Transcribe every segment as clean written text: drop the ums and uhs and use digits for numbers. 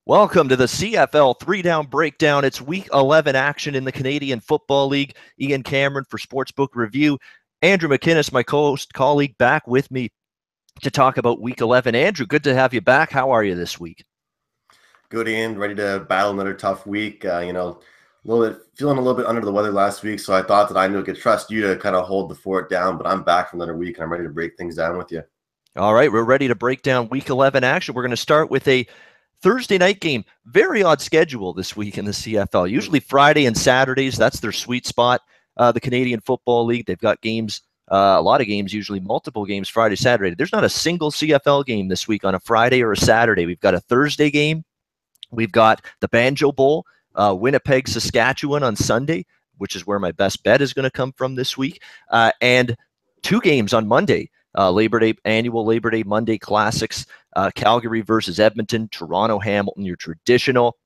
Welcome to the CFL 3-Down Breakdown. It's Week 11 action in the Canadian Football League. Ian Cameron for Sportsbook Review. Andrew McInnes, my co-host colleague, back with me to talk about Week 11. Andrew, good to have you back. How are you this week? Good, Ian. Ready to battle another tough week. Feeling a little bit under the weather last week, so I thought that I could trust you to kind of hold the fort down, but I'm back for another week, and I'm ready to break things down with you. All right, we're ready to break down Week 11 action. We're going to start with a Thursday night game. Very odd schedule this week in the CFL. Usually Friday and Saturdays, that's their sweet spot. The Canadian Football League, they've got games, a lot of games, usually multiple games Friday, Saturday. There's not a single CFL game this week on a Friday or a Saturday. We've got a Thursday game. We've got the Banjo Bowl, Winnipeg, Saskatchewan on Sunday, which is where my best bet is going to come from this week, and two games on Monday. Annual Labor Day Monday Classics, Calgary versus Edmonton, Toronto, Hamilton, your traditional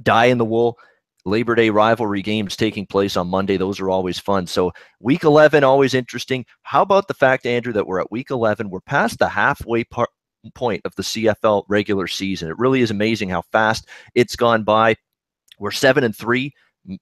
die-in-the-wool Labor Day rivalry games taking place on Monday. Those are always fun. So Week 11, always interesting. How about the fact, Andrew, that we're at Week 11? We're past the halfway point of the CFL regular season. It really is amazing how fast it's gone by. We're 7-3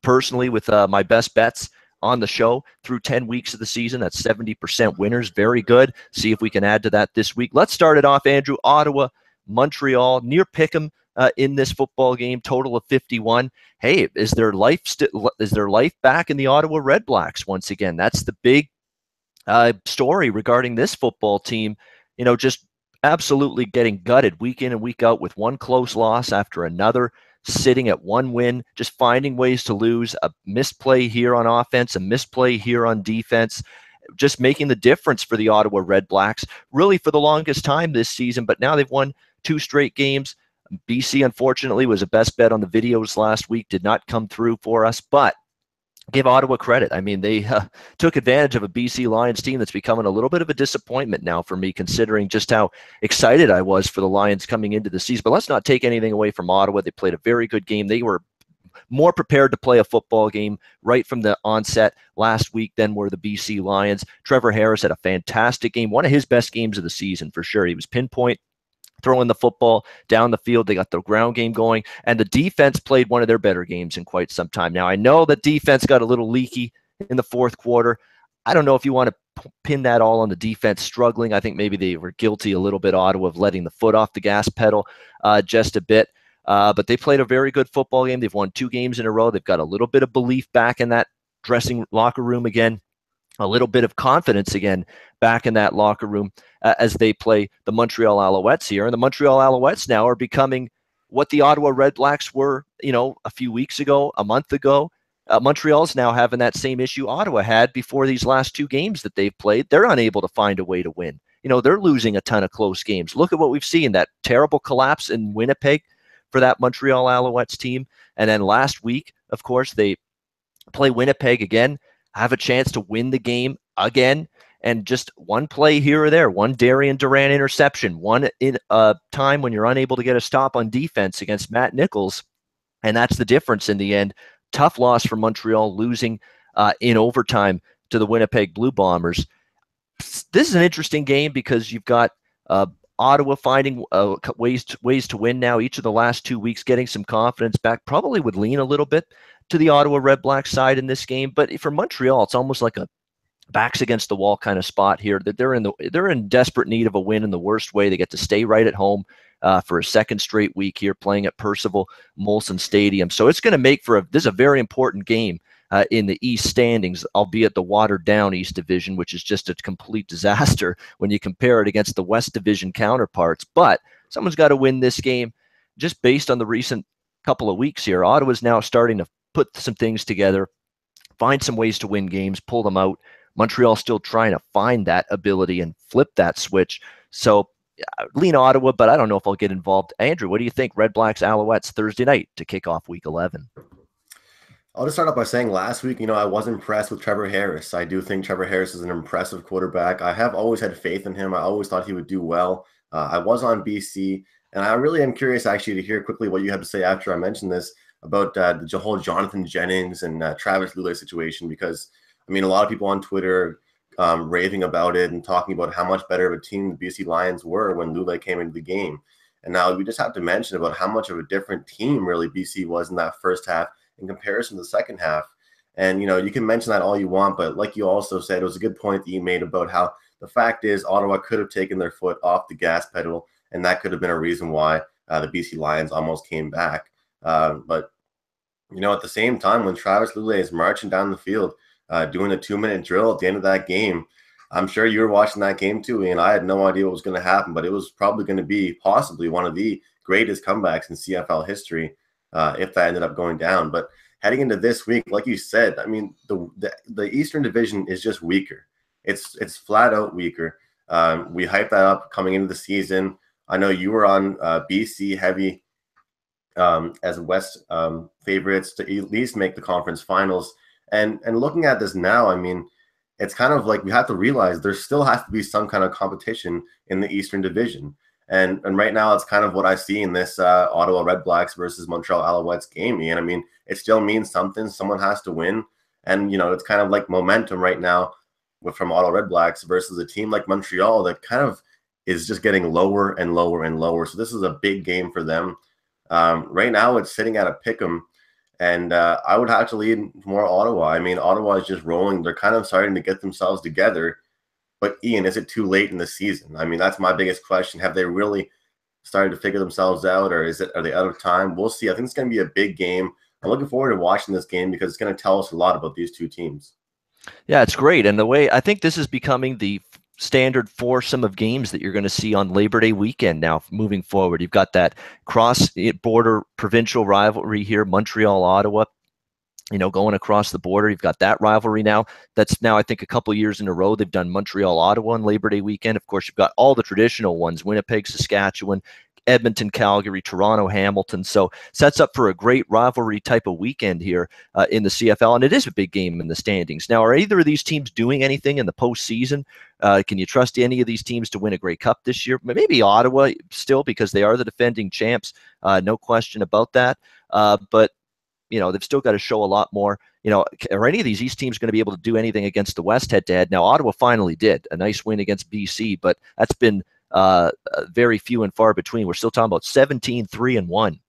personally with my best bets on the show through 10 weeks of the season. That's 70% winners. Very good. See if we can add to that this week. Let's start it off, Andrew. Ottawa, Montreal, near pick'em in this football game, total of 51. Hey, is there life back in the Ottawa Redblacks once again? That's the big story regarding this football team. Just absolutely getting gutted week in and week out with one close loss after another, sitting at one win, just finding ways to lose, a misplay here on offense, a misplay here on defense, just making the difference for the Ottawa Redblacks, really for the longest time this season. But now they've won 2 straight games. BC, unfortunately, was a best bet on the videos last week, did not come through for us, but give Ottawa credit. I mean, they took advantage of a BC Lions team that's becoming a little bit of a disappointment now for me, considering just how excited I was for the Lions coming into the season. But let's not take anything away from Ottawa. They played a very good game. They were more prepared to play a football game right from the onset last week than were the BC Lions. Trevor Harris had a fantastic game, one of his best games of the season for sure. He was pinpoint, throwing the football down the field. They got the ground game going, and the defense played one of their better games in quite some time. Now, I know that defense got a little leaky in the fourth quarter. I don't know if you want to pin that all on the defense struggling. I think maybe they were guilty a little bit, Ottawa, of letting the foot off the gas pedal just a bit. But they played a very good football game. They've won 2 games in a row. They've got a little bit of belief back in that dressing locker room again, a little bit of confidence again back in that locker room as they play the Montreal Alouettes here. And the Montreal Alouettes now are becoming what the Ottawa Redblacks were, a few weeks ago, a month ago. Montreal's now having that same issue Ottawa had before these last 2 games that they've played. They're unable to find a way to win. They're losing a ton of close games. Look at what we've seen, that terrible collapse in Winnipeg for that Montreal Alouettes team. And then last week, of course, they play Winnipeg again, have a chance to win the game again, and just one play here or there, one Darian Durant interception, one in a time when you're unable to get a stop on defense against Matt Nichols, and that's the difference in the end. Tough loss for Montreal, losing in overtime to the Winnipeg Blue Bombers. This is an interesting game because you've got Ottawa finding ways to win now. Each of the last 2 weeks, getting some confidence back. Probably would lean a little bit to the Ottawa Redblacks side in this game, but for Montreal, it's almost like a backs against the wall kind of spot here. That they're in desperate need of a win in the worst way. They get to stay right at home for a second straight week here, playing at Percival Molson Stadium. So it's going to make for this is a very important game in the East standings, albeit the watered down East Division, which is just a complete disaster when you compare it against the West Division counterparts. But someone's got to win this game just based on the recent couple of weeks here. Ottawa's now starting to put some things together, find some ways to win games, pull them out. Montreal still trying to find that ability and flip that switch. So lean Ottawa, but I don't know if I'll get involved. Andrew, what do you think? Redblacks, Alouettes, Thursday night to kick off Week 11. I'll just start off by saying last week, I was impressed with Trevor Harris. I do think Trevor Harris is an impressive quarterback. I have always had faith in him. I always thought he would do well. I was on BC, and I really am curious actually to hear quickly what you have to say after I mention this about the whole Jonathan Jennings and Travis Lulay situation, because a lot of people on Twitter raving about it and talking about how much better of a team the BC Lions were when Lulay came into the game. And now we just have to mention about how much of a different team really BC was in that first half in comparison to the second half. And, you can mention that all you want, but like you also said, it was a good point that you made about how the fact is Ottawa could have taken their foot off the gas pedal, and that could have been a reason why the BC Lions almost came back. But at the same time, when Travis Lulay is marching down the field, doing a 2-minute drill at the end of that game, I'm sure you were watching that game too, and I had no idea what was going to happen, but it was probably going to be possibly one of the greatest comebacks in CFL history if that ended up going down. But heading into this week, like you said, I mean, the Eastern Division is just weaker. It's flat out weaker. We hyped that up coming into the season. I know you were on BC heavy as West favorites to at least make the conference finals. And looking at this now, I mean, it's kind of like we have to realize there still has to be some kind of competition in the Eastern Division. And right now, it's kind of what I see in this Ottawa Redblacks versus Montreal Alouettes game. And I mean, it still means something. Someone has to win. And, it's kind of like momentum right now from Ottawa Redblacks versus a team like Montreal that kind of is just getting lower and lower and lower. So this is a big game for them. Right now, it's sitting at a pick'em. And I would have to lean more Ottawa. I mean, Ottawa is just rolling. They're kind of starting to get themselves together. But Ian, is it too late in the season? I mean, that's my biggest question. Have they really started to figure themselves out, or are they out of time? We'll see. I think it's going to be a big game. I'm looking forward to watching this game because it's going to tell us a lot about these two teams. Yeah, it's great. And the way I think this is becoming the standard foursome of games that you're going to see on Labor Day weekend now moving forward. You've got that cross-border provincial rivalry here, Montreal-Ottawa, going across the border. You've got that rivalry now. That's now, I think, a couple of years in a row. They've done Montreal-Ottawa on Labor Day weekend. Of course, you've got all the traditional ones, Winnipeg, Saskatchewan, Edmonton, Calgary, Toronto, Hamilton. So sets up for a great rivalry type of weekend here in the CFL, and it is a big game in the standings. Now, are either of these teams doing anything in the postseason? Can you trust any of these teams to win a Grey Cup this year? Maybe Ottawa still, because they are the defending champs. No question about that. But they've still got to show a lot more. Are any of these East teams going to be able to do anything against the West head-to-head? Now, Ottawa finally did a nice win against BC, but that's been very few and far between. We're still talking about 17-3-1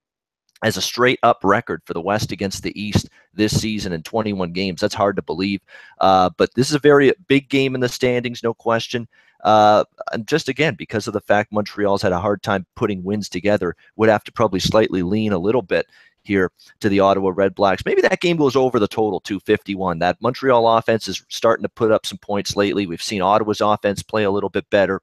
as a straight-up record for the West against the East this season in 21 games. That's hard to believe. But this is a very big game in the standings, no question. And just again, because of the fact Montreal's had a hard time putting wins together, would have to probably slightly lean a little bit here to the Ottawa Redblacks. Maybe that game goes over the total, 251. That Montreal offense is starting to put up some points lately. We've seen Ottawa's offense play a little bit better.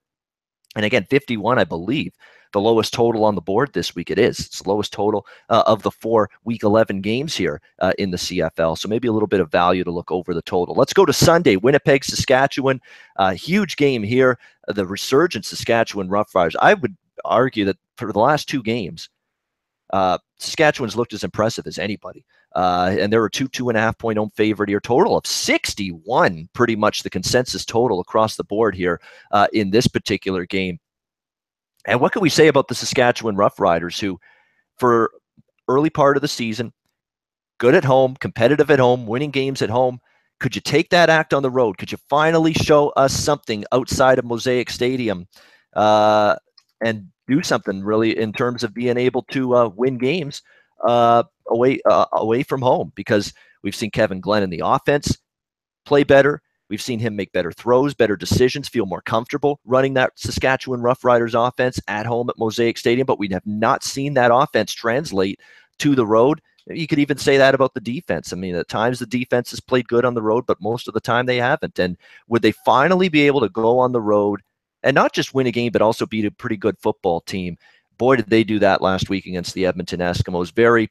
And again, 51, I believe, the lowest total on the board this week. It is. It's the lowest total of the 4 Week 11 games here in the CFL. So maybe a little bit of value to look over the total. Let's go to Sunday, Winnipeg, Saskatchewan. Huge game here. The resurgent Saskatchewan Roughriders. I would argue that for the last 2 games, Saskatchewan's looked as impressive as anybody. And there were 2.5 point home favorite here. Total of 61, pretty much the consensus total across the board here in this particular game. And what can we say about the Saskatchewan Roughriders, who for early part of the season, good at home, competitive at home, winning games at home. Could you take that act on the road? Could you finally show us something outside of Mosaic Stadium and do something really in terms of being able to win games away from home? Because we've seen Kevin Glenn in the offense play better. We've seen him make better throws, better decisions, feel more comfortable running that Saskatchewan Roughriders offense at home at Mosaic Stadium, but we have not seen that offense translate to the road. You could even say that about the defense. I mean, at times the defense has played good on the road, but most of the time they haven't. And would they finally be able to go on the road and not just win a game, but also beat a pretty good football team? Boy, did they do that last week against the Edmonton Eskimos. Very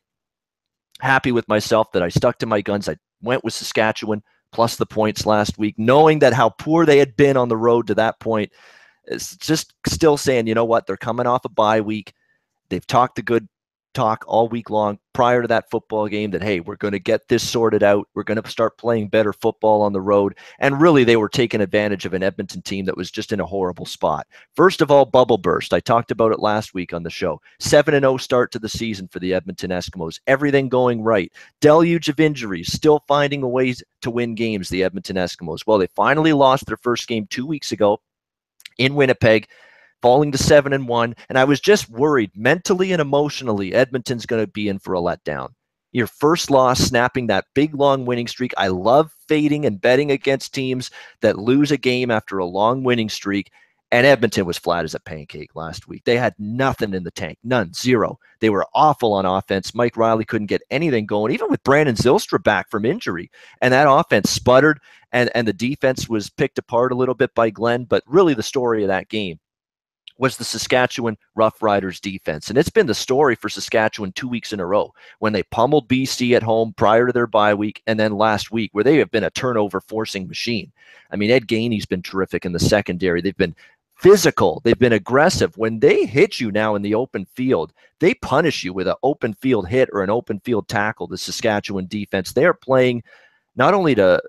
happy with myself that I stuck to my guns. I went with Saskatchewan plus the points last week, knowing that how poor they had been on the road to that point. It's just still saying, you know what, they're coming off a bye week. They've talked the good talk all week long prior to that football game that, hey, we're going to get this sorted out. We're going to start playing better football on the road. And really, they were taking advantage of an Edmonton team that was just in a horrible spot. First of all, bubble burst. I talked about it last week on the show. 7-0 start to the season for the Edmonton Eskimos. Everything going right. Deluge of injuries. Still finding a way to win games, the Edmonton Eskimos. Well, they finally lost their first game 2 weeks ago in Winnipeg falling to 7-1. And I was just worried mentally and emotionally, Edmonton's going to be in for a letdown. Your first loss, snapping that big, long winning streak. I love fading and betting against teams that lose a game after a long winning streak. And Edmonton was flat as a pancake last week. They had nothing in the tank, none, zero. They were awful on offense. Mike Riley couldn't get anything going, even with Brandon Zylstra back from injury. And that offense sputtered, and the defense was picked apart a little bit by Glenn. But really the story of that game was the Saskatchewan Roughriders defense. And it's been the story for Saskatchewan 2 weeks in a row, when they pummeled BC at home prior to their bye week, and then last week where they have been a turnover forcing machine. I mean, Ed Gainey's been terrific in the secondary. They've been physical. They've been aggressive. When they hit you now in the open field, they punish you with an open field hit or an open field tackle. The Saskatchewan defense, they are playing not only to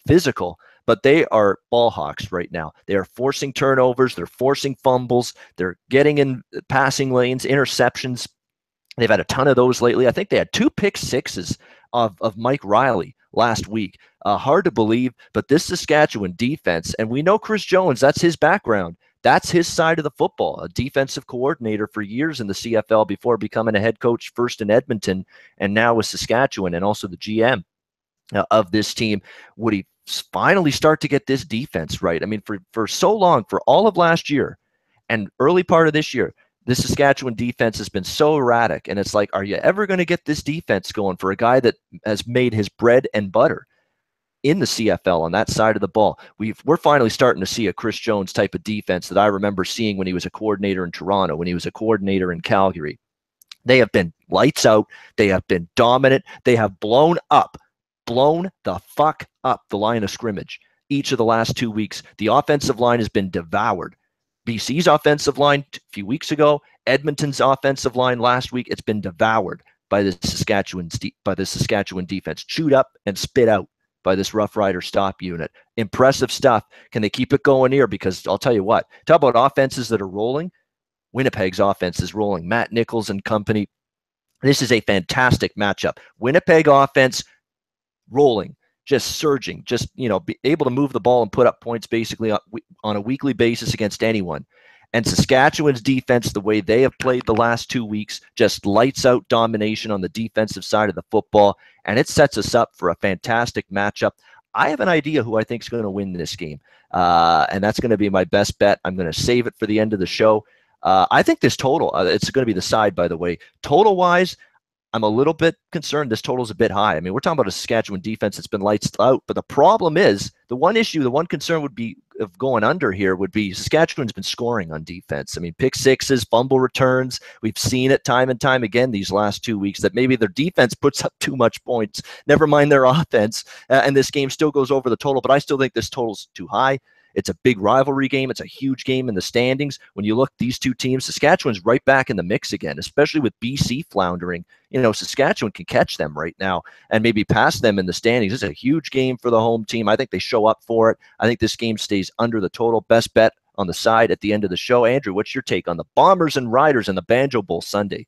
physical, but they are ball hawks right now. They are forcing turnovers. They're forcing fumbles. They're getting in passing lanes, interceptions. They've had a ton of those lately. I think they had 2 pick sixes of Mike Riley last week. Hard to believe, but this Saskatchewan defense, and we know Chris Jones, that's his background. That's his side of the football, a defensive coordinator for years in the CFL before becoming a head coach first in Edmonton and now with Saskatchewan, and also the GM of this team. Would he finally start to get this defense right? I mean, for so long, for all of last year and early part of this year, the Saskatchewan defense has been so erratic, and it's like, are you ever going to get this defense going for a guy that has made his bread and butter in the CFL on that side of the ball? We're finally starting to see a Chris Jones type of defense that I remember seeing when he was a coordinator in Toronto, when he was a coordinator in Calgary. They have been lights out. They have been dominant. They have blown the fuck up the line of scrimmage each of the last 2 weeks. The offensive line has been devoured. BC's offensive line a few weeks ago, Edmonton's offensive line last week, it's been devoured by the Saskatchewan defense, chewed up and spit out by this Rough Rider stop unit. Impressive stuff. Can they keep it going here? Because I'll tell you what, talk about offenses that are rolling. Winnipeg's offense is rolling. Matt Nichols and company. This is a fantastic matchup. Winnipeg offense rolling, just surging, just, be able to move the ball and put up points basically on a weekly basis against anyone. And Saskatchewan's defense, the way they have played the last 2 weeks, just lights out domination on the defensive side of the football, and it sets us up for a fantastic matchup. I have an idea who I think is going to win this game, and that's going to be my best bet. I'm going to save it for the end of the show. I think this total, it's going to be the side, by the way. Total-wise, I'm a little bit concerned this total is a bit high. I mean, we're talking about a Saskatchewan defense that's been lights out, but the problem is, the one concern would be of going under here would be Saskatchewan's been scoring on defense. I mean, pick sixes, fumble returns. We've seen it time and time again these last 2 weeks that maybe their defense puts up too much points, never mind their offense, and this game still goes over the total, but I still think this total's too high. It's a big rivalry game. It's a huge game in the standings. When you look at these two teams, Saskatchewan's right back in the mix again, especially with BC floundering. Saskatchewan can catch them right now and maybe pass them in the standings. It's a huge game for the home team. I think they show up for it. I think this game stays under the total. Best bet on the side at the end of the show. Andrew, what's your take on the Bombers and Riders and the Banjo Bowl Sunday?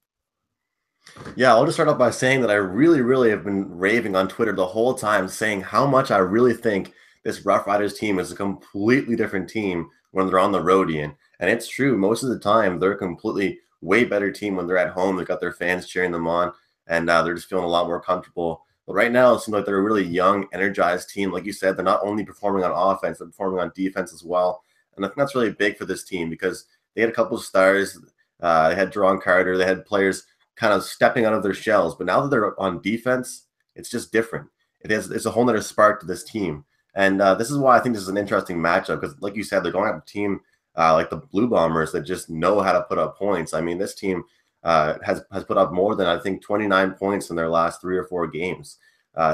Yeah, I'll just start off by saying that I really, really have been raving on Twitter the whole time, saying how much I really think this Rough Riders team is a completely different team when they're on the road, Ian. And it's true. Most of the time, they're a completely way better team when they're at home. They've got their fans cheering them on, and they're just feeling a lot more comfortable. But right now, it seems like they're a really young, energized team. Like you said, they're not only performing on offense, they're performing on defense as well. And I think that's really big for this team because they had a couple of stars. They had Jerron Carter. They had players kind of stepping out of their shells. But now that they're on defense, it's just different. It's a whole nother spark to this team. And this is why I think this is an interesting matchup because, like you said, they're going up a team like the Blue Bombers that just know how to put up points. I mean, this team has put up more than, I think, 29 points in their last 3 or 4 games.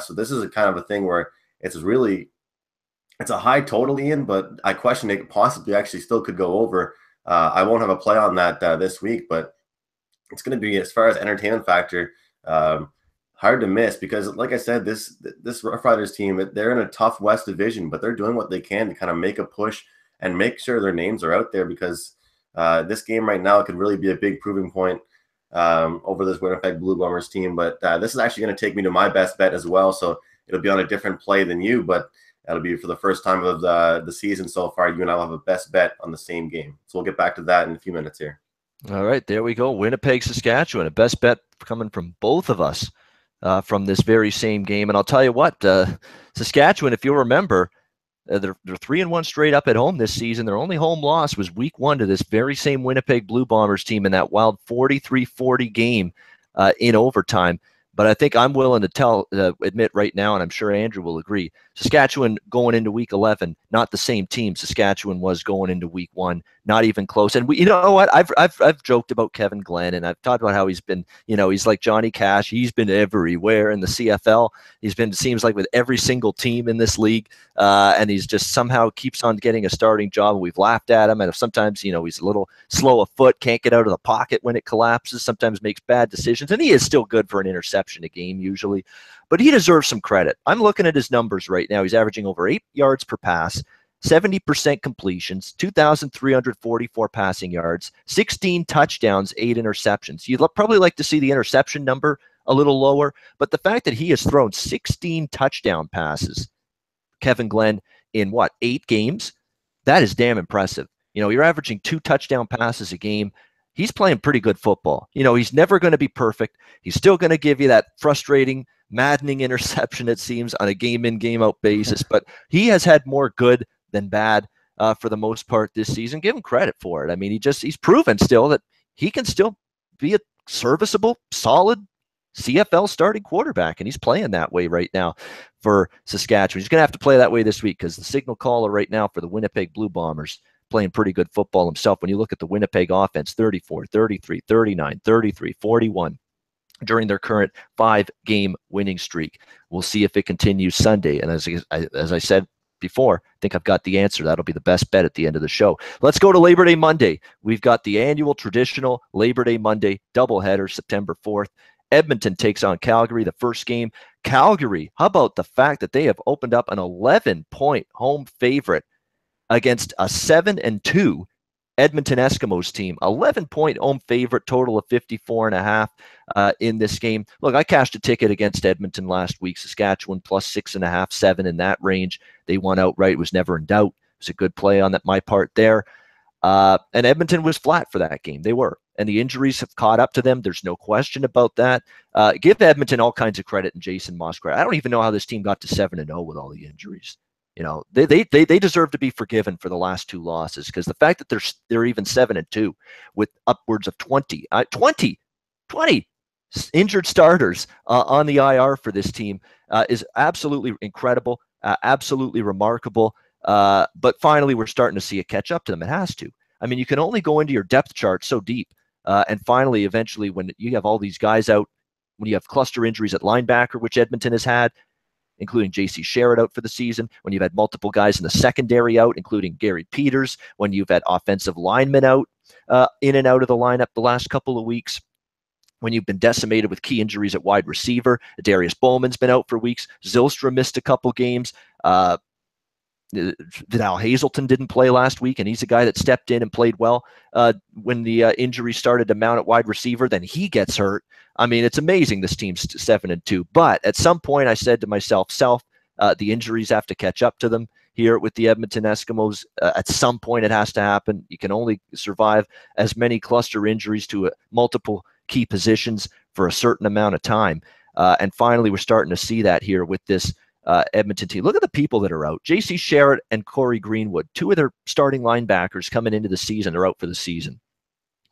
So this is a kind of a thing where it's a high total, Ian, but I question it possibly actually still could go over. I won't have a play on that this week, but it's going to be, as far as entertainment factor, hard to miss because, like I said, this Rough Riders team, they're in a tough West Division, but they're doing what they can to kind of make a push and make sure their names are out there because this game right now could really be a big proving point over this Winnipeg Blue Bombers team. But this is actually going to take me to my best bet as well, so it'll be on a different play than you. But That'll be for the first time of the season so far. You and I will have a best bet on the same game. So we'll get back to that in a few minutes here. All right, there we go. Winnipeg, Saskatchewan, a best bet coming from both of us from this very same game. And I'll tell you what, Saskatchewan, if you'll remember, they're 3-1 straight up at home this season. Their only home loss was week 1 to this very same Winnipeg Blue Bombers team in that wild 43-40 game in overtime. But I think I'm willing to admit right now, and I'm sure Andrew will agree, Saskatchewan going into week 11, not the same team Saskatchewan was going into week 1, not even close. And you know what? I've joked about Kevin Glenn, and I've talked about how he's been, he's like Johnny Cash. He's been everywhere in the CFL. He's been, it seems like, with every single team in this league, and he's just somehow keeps on getting a starting job. We've laughed at him, and sometimes, he's a little slow of foot, can't get out of the pocket when it collapses, sometimes makes bad decisions, and he is still good for an interception a game usually, but he deserves some credit. I'm looking at his numbers right now. He's averaging over 8 yards per pass, 70% completions, 2,344 passing yards, 16 touchdowns, 8 interceptions. You'd probably like to see the interception number a little lower, but the fact that he has thrown 16 touchdown passes, Kevin Glenn, in 8 games, that is damn impressive. You're averaging 2 touchdown passes a game. He's playing pretty good football. He's never going to be perfect. He's still going to give you that frustrating, maddening interception, it seems, on a game-in, game-out basis. But he has had more good than bad for the most part this season. Give him credit for it. I mean, he's proven still that he can still be a serviceable, solid CFL starting quarterback, and he's playing that way right now for Saskatchewan. He's going to have to play that way this week because the signal caller right now for the Winnipeg Blue Bombers playing pretty good football himself. When you look at the Winnipeg offense, 34, 33, 39, 33, 41 during their current 5-game winning streak. We'll see if it continues Sunday. And as I said before, I think I've got the answer. That'll be the best bet at the end of the show. Let's go to Labor Day Monday. We've got the annual traditional Labor Day Monday doubleheader, September 4th. Edmonton takes on Calgary, the first game. Calgary, how about the fact that they have opened up an 11-point home favorite against a 7-2 Edmonton Eskimos team? 11-point home favorite, total of 54.5 in this game. Look, I cashed a ticket against Edmonton last week. Saskatchewan plus 6.5, 7 in that range. They won outright. It was never in doubt. It was a good play on my part there. And Edmonton was flat for that game. They were. And the injuries have caught up to them. There's no question about that. Give Edmonton all kinds of credit and Jason Moskowitz. I don't even know how this team got to 7-0 with all the injuries. They deserve to be forgiven for the last 2 losses, because the fact that they're even 7-2 with upwards of 20 injured starters on the IR for this team is absolutely incredible, absolutely remarkable. But finally, we're starting to see it catch up to them. It has to. I mean, you can only go into your depth chart so deep. And finally, eventually, when you have all these guys out, when you have cluster injuries at linebacker, which Edmonton has had, including J.C. Sherritt out for the season, when you've had multiple guys in the secondary out, including Gary Peters, when you've had offensive linemen out in and out of the lineup the last couple of weeks, when you've been decimated with key injuries at wide receiver. Darius Bowman's been out for weeks. Zylstra missed a couple games. Vidal Hazelton didn't play last week, and he's a guy that stepped in and played well when the injury started to mount at wide receiver. Then he gets hurt. I mean, it's amazing this team's 7-2. But at some point, I said to myself, the injuries have to catch up to them here with the Edmonton Eskimos. At some point, it has to happen. You can only survive as many cluster injuries to multiple key positions for a certain amount of time. And finally, we're starting to see that here with this Edmonton team. Look at the people that are out. J.C. Sherritt and Corey Greenwood, 2 of their starting linebackers coming into the season, are out for the season.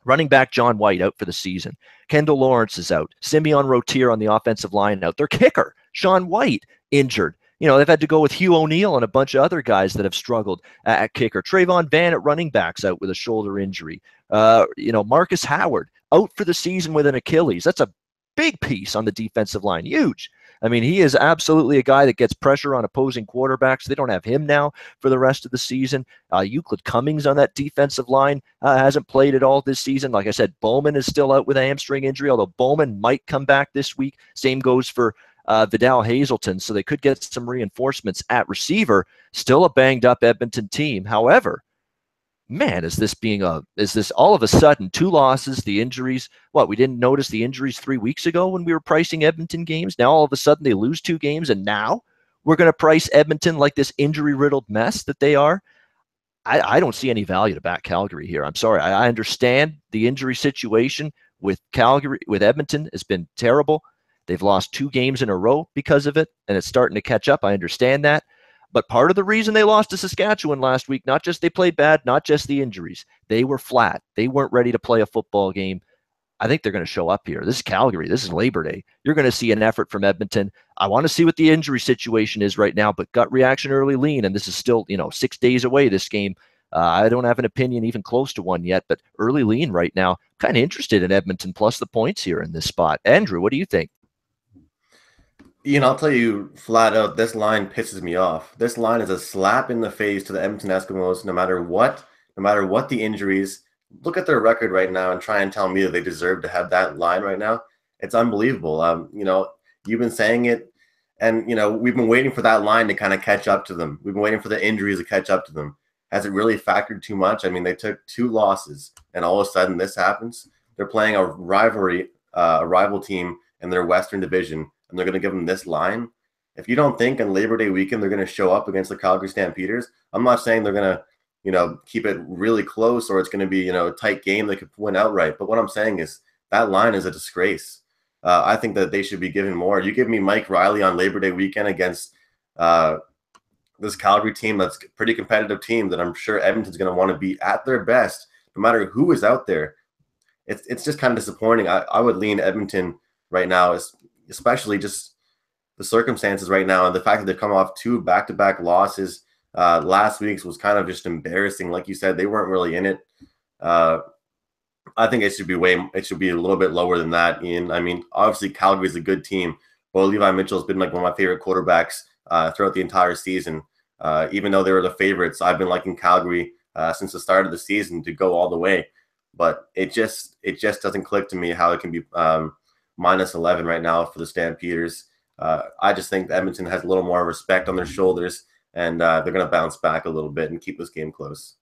Running back John White out for the season. Kendall Lawrence is out. Simeon Rotier on the offensive line out. Their kicker, Sean White, injured. They've had to go with Hugh O'Neill and a bunch of other guys that have struggled at kicker. Trayvon Van at running backs out with a shoulder injury. Marcus Howard out for the season with an Achilles. That's a big piece on the defensive line. Huge. I mean, he is absolutely a guy that gets pressure on opposing quarterbacks. They don't have him now for the rest of the season. Euclid Cummings on that defensive line hasn't played at all this season. Like I said, Bowman is still out with a hamstring injury, although Bowman might come back this week. Same goes for Vidal Hazelton, so they could get some reinforcements at receiver. Still a banged-up Edmonton team. However, man, is this all of a sudden 2 losses, the injuries? We didn't notice the injuries 3 weeks ago when we were pricing Edmonton games. Now all of a sudden they lose 2 games, and now we're going to price Edmonton like this injury-riddled mess that they are. I don't see any value to back Calgary here. I'm sorry. I understand the injury situation with Calgary, with Edmonton has been terrible. They've lost 2 games in a row because of it, and it's starting to catch up. I understand that. But part of the reason they lost to Saskatchewan last week, not just they played bad, not just the injuries. They were flat. They weren't ready to play a football game. I think they're going to show up here. This is Calgary. This is Labor Day. You're going to see an effort from Edmonton. I want to see what the injury situation is right now, but gut reaction early lean, and this is still, 6 days away, this game. I don't have an opinion even close to one yet, but early lean right now. Kind of interested in Edmonton plus the points here in this spot. Andrew, what do you think? I'll tell you flat out, this line pisses me off. This line is a slap in the face to the Edmonton Eskimos, no matter what the injuries. Look at their record right now and try and tell me that they deserve to have that line right now. It's unbelievable. You've been saying it, and, we've been waiting for that line to kind of catch up to them. We've been waiting for the injuries to catch up to them. Has it really factored too much? I mean, they took 2 losses, and all of a sudden this happens. They're playing a rival team in their Western Division, and they're going to give them this line. If you don't think on Labor Day weekend they're going to show up against the Calgary Stampeders, I'm not saying they're going to, keep it really close or it's going to be, a tight game that could win outright. But what I'm saying is that line is a disgrace. I think that they should be given more. You give me Mike Riley on Labor Day weekend against this Calgary team that's a pretty competitive team that I'm sure Edmonton's going to want to be at their best, no matter who is out there. It's just kind of disappointing. I would lean Edmonton right now, especially just the circumstances right now and the fact that they've come off 2 back-to-back losses. Last week's was kind of just embarrassing. Like you said, they weren't really in it. I think it should be a little bit lower than that, Ian. I mean, obviously Calgary's a good team. Well, Levi Mitchell has been like one of my favorite quarterbacks throughout the entire season. Even though they were the favorites, I've been liking Calgary since the start of the season to go all the way. But it just doesn't click to me how it can be minus 11 right now for the Stampeders. I just think Edmonton has a little more respect on their shoulders, and they're going to bounce back a little bit and keep this game close.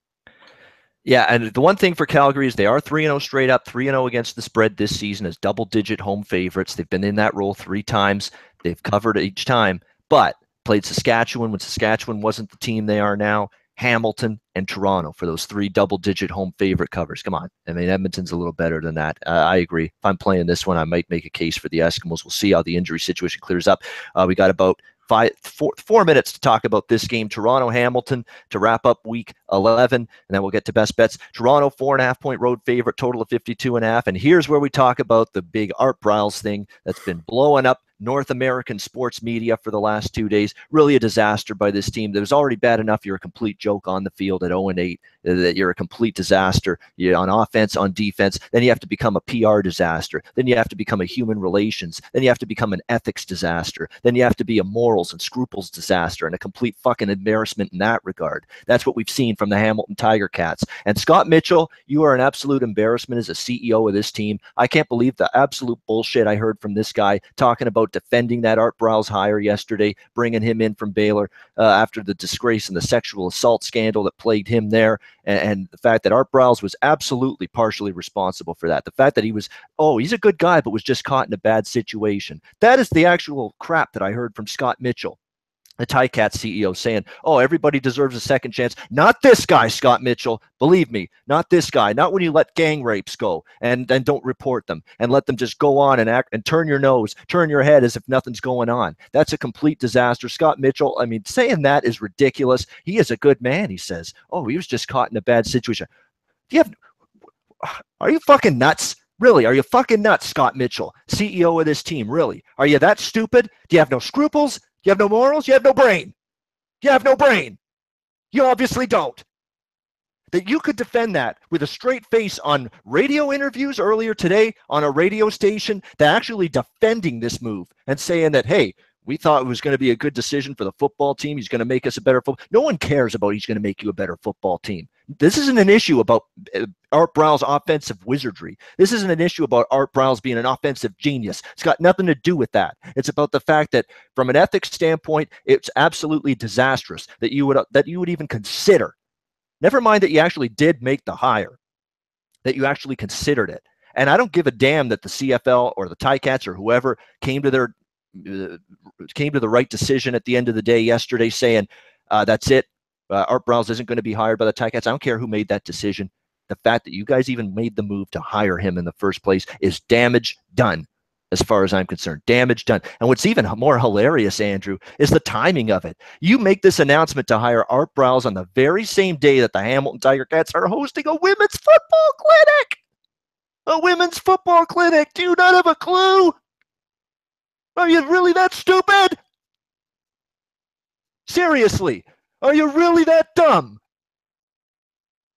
Yeah, and the one thing for Calgary is they are 3-0 straight up, 3-0 against the spread this season as double-digit home favorites. They've been in that role 3 times. They've covered each time, but played Saskatchewan when Saskatchewan wasn't the team they are now, Hamilton, and Toronto for those 3 double-digit home favorite covers. Come on. I mean, Edmonton's a little better than that. I agree. If I'm playing this one, I might make a case for the Eskimos. We'll see how the injury situation clears up. We got about 4 minutes to talk about this game, Toronto-Hamilton, to wrap up week 11, and then we'll get to best bets. Toronto, 4.5-point road favorite, total of 52.5. And here's where we talk about the big Art Briles thing that's been blowing up North American sports media for the last 2 days. Really a disaster by this team. That was already bad enough you're a complete joke on the field at 0-8, that you're a complete disaster. You're on offense, on defense. Then you have to become a PR disaster. Then you have to become a human relations. Then you have to become an ethics disaster. Then you have to be a morals and scruples disaster and a complete fucking embarrassment in that regard. That's what we've seen from the Hamilton Tiger Cats. And Scott Mitchell, you are an absolute embarrassment as a CEO of this team. I can't believe the absolute bullshit I heard from this guy talking about defending that Art Briles hire yesterday, bringing him in from Baylor after the disgrace and the sexual assault scandal that plagued him there, and the fact that Art Briles was absolutely partially responsible for that. The fact that he's a good guy, but was just caught in a bad situation. That is the actual crap that I heard from Scott Mitchell, the Ticats CEO, saying, oh, everybody deserves a second chance. Not this guy, Scott Mitchell. Believe me, not this guy. Not when you let gang rapes go and don't report them and let them just go on and act and turn your head as if nothing's going on. That's a complete disaster. Scott Mitchell, I mean, saying that is ridiculous. He is a good man, he says. Oh, he was just caught in a bad situation. Are you fucking nuts? Really, are you fucking nuts, Scott Mitchell, CEO of this team? Really? Are you that stupid? Do you have no scruples? You have no morals? You have no brain. You have no brain. You obviously don't. That you could defend that with a straight face on radio interviews earlier today on a radio station, that actually defending this move and saying that, hey, we thought it was going to be a good decision for the football team. He's going to make us a better football. No one cares about he's going to make you a better football team. This isn't an issue about Art Briles' offensive wizardry. This isn't an issue about Art Briles being an offensive genius. It's got nothing to do with that. It's about the fact that from an ethics standpoint, it's absolutely disastrous that you would even consider. Never mind that you actually did make the hire, that you actually considered it. And I don't give a damn that the CFL or the Ticats or whoever came to their came to the right decision at the end of the day yesterday, saying that's it. Art Briles isn't going to be hired by the Ticats. I don't care who made that decision. The fact that you guys even made the move to hire him in the first place is damage done, as far as I'm concerned. Damage done. And what's even more hilarious, Andrew, is the timing of it. You make this announcement to hire Art Briles on the very same day that the Hamilton Tiger Cats are hosting a women's football clinic. A women's football clinic. Do you not have a clue? Are you really that stupid? Seriously, are you really that dumb?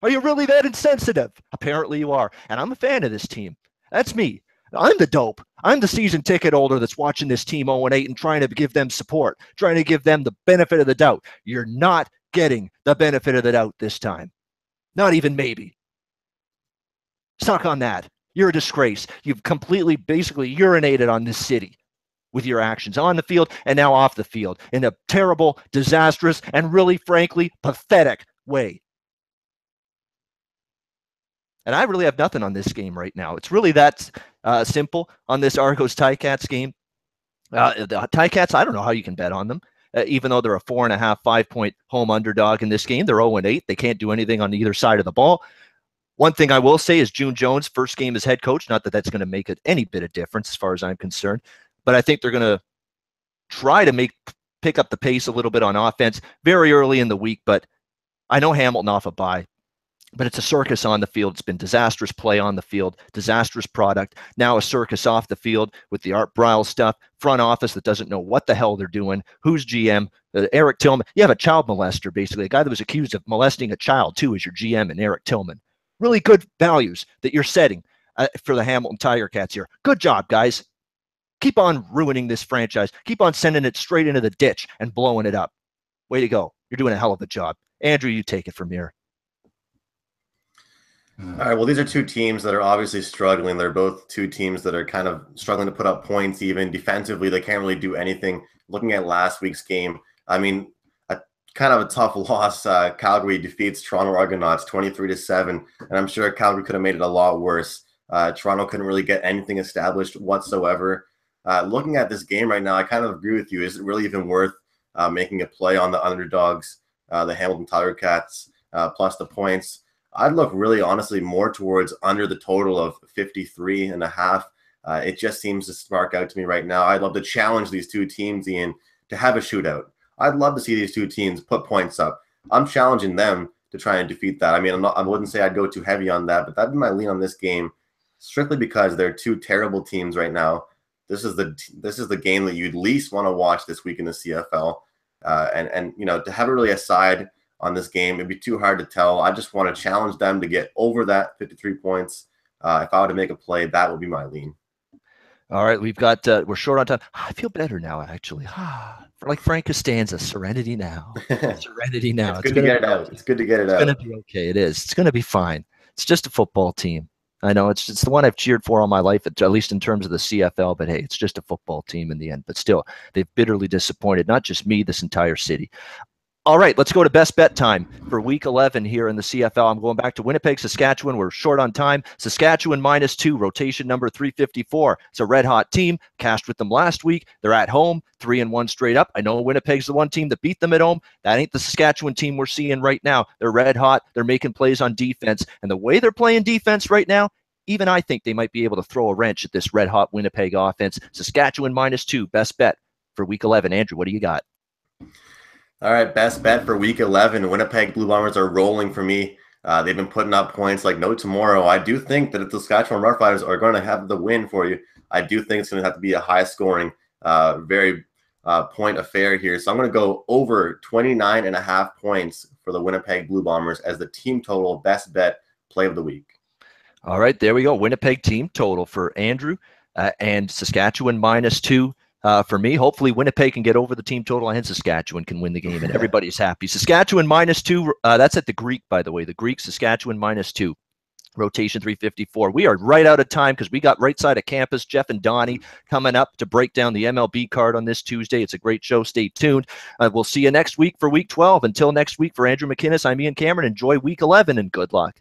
Are you really that insensitive? Apparently you are. And I'm a fan of this team. That's me. I'm the dope. I'm the season ticket holder that's watching this team 0-8 and trying to give them support, trying to give them the benefit of the doubt. You're not getting the benefit of the doubt this time. Not even maybe. Suck on that. You're a disgrace. You've completely, basically urinated on this city with your actions on the field and now off the field in a terrible, disastrous, and really, frankly, pathetic way. And I really have nothing on this game right now. It's really that simple on this Argos Ticats game. The Ticats, I don't know how you can bet on them, even though they're a 4.5, 5-point home underdog in this game. They're 0-8. They can't do anything on either side of the ball. One thing I will say is June Jones' first game as head coach. Not that that's going to make it any bit of difference as far as I'm concerned, but I think they're going to try to pick up the pace a little bit on offense very early in the week. But I know Hamilton off a bye. But it's a circus on the field. It's been disastrous play on the field, disastrous product. Now a circus off the field with the Art Briles stuff, front office that doesn't know what the hell they're doing, who's GM, Eric Tillman. You have a child molester, basically, a guy that was accused of molesting a child, too, as your GM, and Eric Tillman. Really good values that you're setting for the Hamilton Tiger Cats here. Good job, guys. Keep on ruining this franchise. Keep on sending it straight into the ditch and blowing it up. Way to go. You're doing a hell of a job. Andrew, you take it from here. All right, well, these are two teams that are obviously struggling. They're both two teams that are kind of struggling to put up points. Even defensively, they can't really do anything. Looking at last week's game, I mean, kind of a tough loss. Calgary defeats Toronto Argonauts 23-7, and I'm sure Calgary could have made it a lot worse. Toronto couldn't really get anything established whatsoever. Looking at this game right now, I kind of agree with you. Is it really even worth making a play on the underdogs, the Hamilton Tiger Cats, plus the points? I'd look really honestly more towards under the total of 53.5. It just seems to spark out to me right now. I'd love to challenge these two teams, Ian, to have a shootout. I'd love to see these two teams put points up. I'm challenging them to try and defeat that. I mean, I wouldn't say I'd go too heavy on that, but that'd be my lean on this game, strictly because they're two terrible teams right now. This is the game that you'd least want to watch this week in the CFL. And you know, to have it really aside on this game, it'd be too hard to tell. I just want to challenge them to get over that 53 points. If I were to make a play, that would be my lean. All right, we've got we're short on time. I feel better now, actually. Like Frank Costanza, serenity now. Serenity now. It's good to get it out. It's good to get it out. It's going to be okay. It is. It's going to be fine. It's just a football team. I know it's the one I've cheered for all my life, at least in terms of the CFL. But hey, it's just a football team in the end. But still, they've bitterly disappointed not just me, this entire city. All right, let's go to best bet time for Week 11 here in the CFL. I'm going back to Winnipeg, Saskatchewan. We're short on time. Saskatchewan -2, rotation number 354. It's a red-hot team. Cashed with them last week. They're at home, 3-1 straight up. I know Winnipeg's the one team that beat them at home. That ain't the Saskatchewan team we're seeing right now. They're red-hot. They're making plays on defense. And the way they're playing defense right now, even I think they might be able to throw a wrench at this red-hot Winnipeg offense. Saskatchewan -2, best bet for Week 11. Andrew, what do you got? All right, best bet for Week 11. Winnipeg Blue Bombers are rolling for me. They've been putting up points like no tomorrow. I do think that if the Saskatchewan Roughriders are going to have the win for you, I do think it's going to have to be a high-scoring, very point affair here. So I'm going to go over 29.5 points for the Winnipeg Blue Bombers as the team total best bet play of the week. All right, there we go. Winnipeg team total for Andrew and Saskatchewan -2. For me, hopefully Winnipeg can get over the team total and Saskatchewan can win the game and everybody's happy. Saskatchewan -2, that's at the Greek, by the way. The Greek, Saskatchewan -2, rotation 354. We are right out of time because we got right side of campus, Jeff and Donnie coming up to break down the MLB card on this Tuesday. It's a great show. Stay tuned. We'll see you next week for Week 12. Until next week, for Andrew McInnes, I'm Ian Cameron. Enjoy Week 11 and good luck.